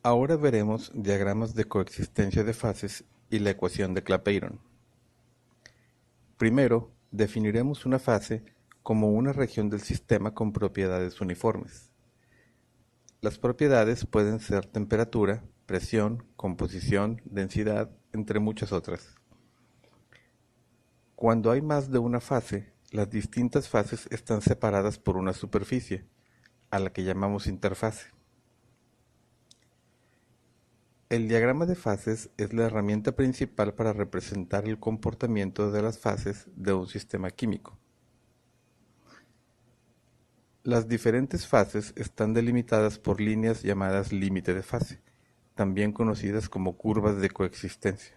Ahora veremos diagramas de coexistencia de fases y la ecuación de Clapeyron. Primero, definiremos una fase como una región del sistema con propiedades uniformes. Las propiedades pueden ser temperatura, presión, composición, densidad, entre muchas otras. Cuando hay más de una fase, las distintas fases están separadas por una superficie, a la que llamamos interfase. El diagrama de fases es la herramienta principal para representar el comportamiento de las fases de un sistema químico. Las diferentes fases están delimitadas por líneas llamadas límite de fase, también conocidas como curvas de coexistencia.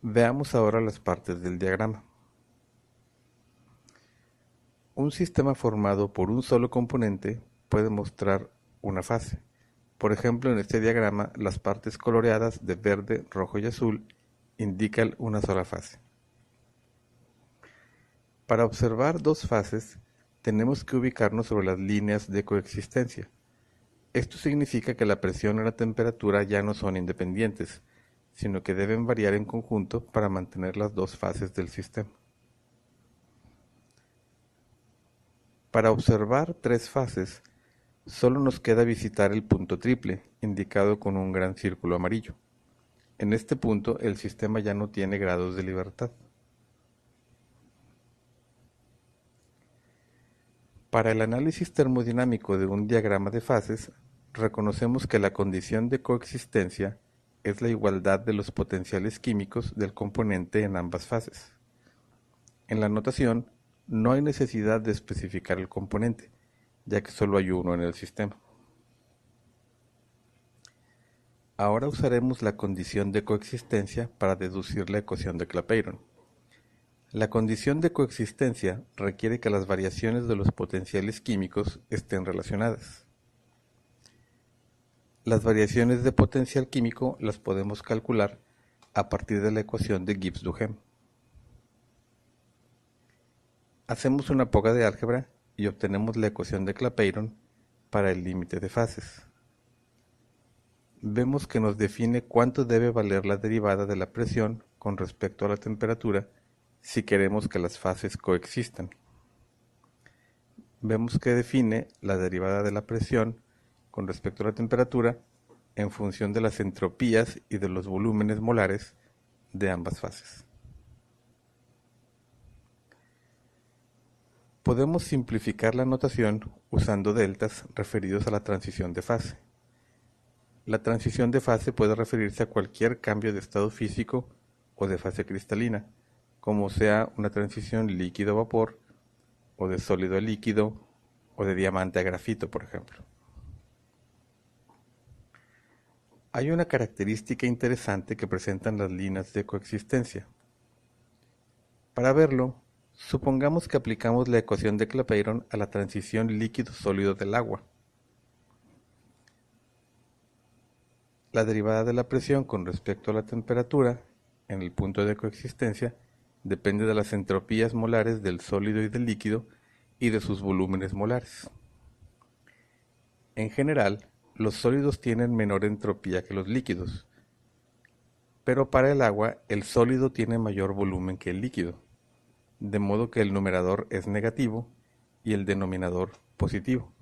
Veamos ahora las partes del diagrama. Un sistema formado por un solo componente puede mostrar una fase. Por ejemplo, en este diagrama, las partes coloreadas de verde, rojo y azul indican una sola fase. Para observar dos fases, tenemos que ubicarnos sobre las líneas de coexistencia. Esto significa que la presión y la temperatura ya no son independientes, sino que deben variar en conjunto para mantener las dos fases del sistema. Para observar tres fases, solo nos queda visitar el punto triple, indicado con un gran círculo amarillo. En este punto, el sistema ya no tiene grados de libertad. Para el análisis termodinámico de un diagrama de fases, reconocemos que la condición de coexistencia es la igualdad de los potenciales químicos del componente en ambas fases. En la notación, no hay necesidad de especificar el componente, ya que solo hay uno en el sistema. Ahora usaremos la condición de coexistencia para deducir la ecuación de Clapeyron. La condición de coexistencia requiere que las variaciones de los potenciales químicos estén relacionadas. Las variaciones de potencial químico las podemos calcular a partir de la ecuación de Gibbs-Duhem. Hacemos una poca de álgebra y obtenemos la ecuación de Clapeyron para el límite de fases. Vemos que nos define cuánto debe valer la derivada de la presión con respecto a la temperatura si queremos que las fases coexistan. Vemos que define la derivada de la presión con respecto a la temperatura en función de las entropías y de los volúmenes molares de ambas fases. Podemos simplificar la notación usando deltas referidos a la transición de fase. La transición de fase puede referirse a cualquier cambio de estado físico o de fase cristalina, como sea una transición líquido-vapor, o de sólido a líquido, o de diamante a grafito, por ejemplo. Hay una característica interesante que presentan las líneas de coexistencia. Para verlo, supongamos que aplicamos la ecuación de Clapeyron a la transición líquido-sólido del agua. La derivada de la presión con respecto a la temperatura en el punto de coexistencia depende de las entropías molares del sólido y del líquido y de sus volúmenes molares. En general, los sólidos tienen menor entropía que los líquidos, pero para el agua el sólido tiene mayor volumen que el líquido, de modo que el numerador es negativo y el denominador positivo.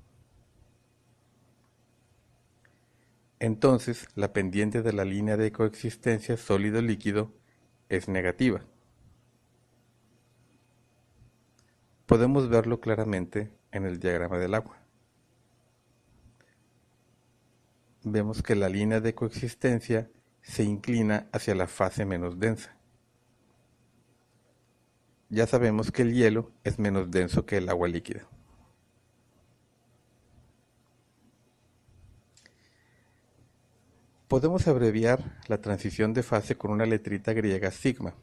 Entonces, la pendiente de la línea de coexistencia sólido-líquido es negativa. Podemos verlo claramente en el diagrama del agua. Vemos que la línea de coexistencia se inclina hacia la fase menos densa. Ya sabemos que el hielo es menos denso que el agua líquida. Podemos abreviar la transición de fase con una letrita griega sigma.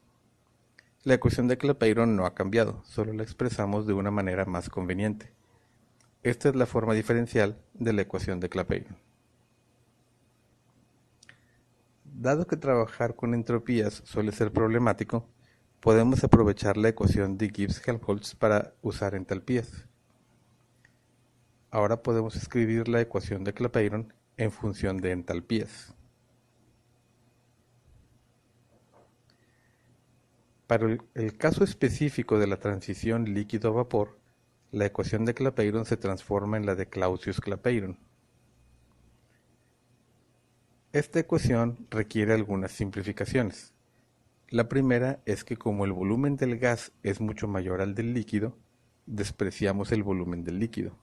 La ecuación de Clapeyron no ha cambiado, solo la expresamos de una manera más conveniente. Esta es la forma diferencial de la ecuación de Clapeyron. Dado que trabajar con entropías suele ser problemático, podemos aprovechar la ecuación de Gibbs-Helmholtz para usar entalpías. Ahora podemos escribir la ecuación de Clapeyron en función de entalpías. Para el caso específico de la transición líquido a vapor, la ecuación de Clapeyron se transforma en la de Clausius-Clapeyron. Esta ecuación requiere algunas simplificaciones. La primera es que como el volumen del gas es mucho mayor al del líquido, despreciamos el volumen del líquido.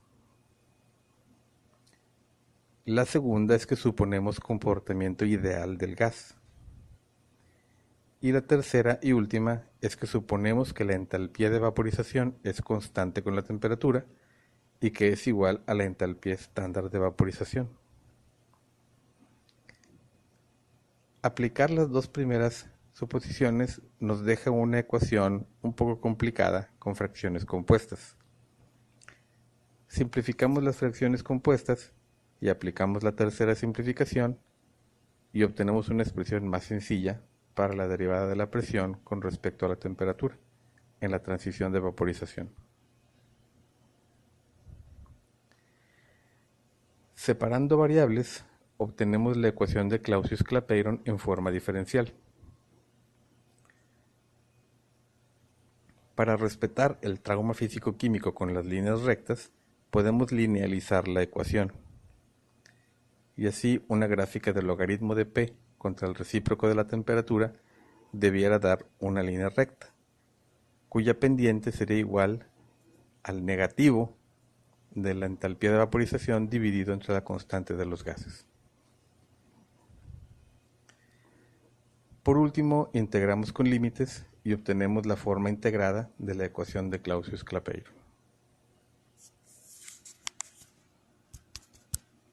La segunda es que suponemos comportamiento ideal del gas. Y la tercera y última es que suponemos que la entalpía de vaporización es constante con la temperatura y que es igual a la entalpía estándar de vaporización. Aplicar las dos primeras suposiciones nos deja una ecuación un poco complicada con fracciones compuestas. Simplificamos las fracciones compuestas y aplicamos la tercera simplificación y obtenemos una expresión más sencilla para la derivada de la presión con respecto a la temperatura en la transición de vaporización. Separando variables, obtenemos la ecuación de Clausius-Clapeyron en forma diferencial. Para respetar el trauma físico-químico con las líneas rectas, podemos linealizar la ecuación. Y así una gráfica del logaritmo de P contra el recíproco de la temperatura debiera dar una línea recta, cuya pendiente sería igual al negativo de la entalpía de vaporización dividido entre la constante de los gases. Por último, integramos con límites y obtenemos la forma integrada de la ecuación de Clausius-Clapeyron.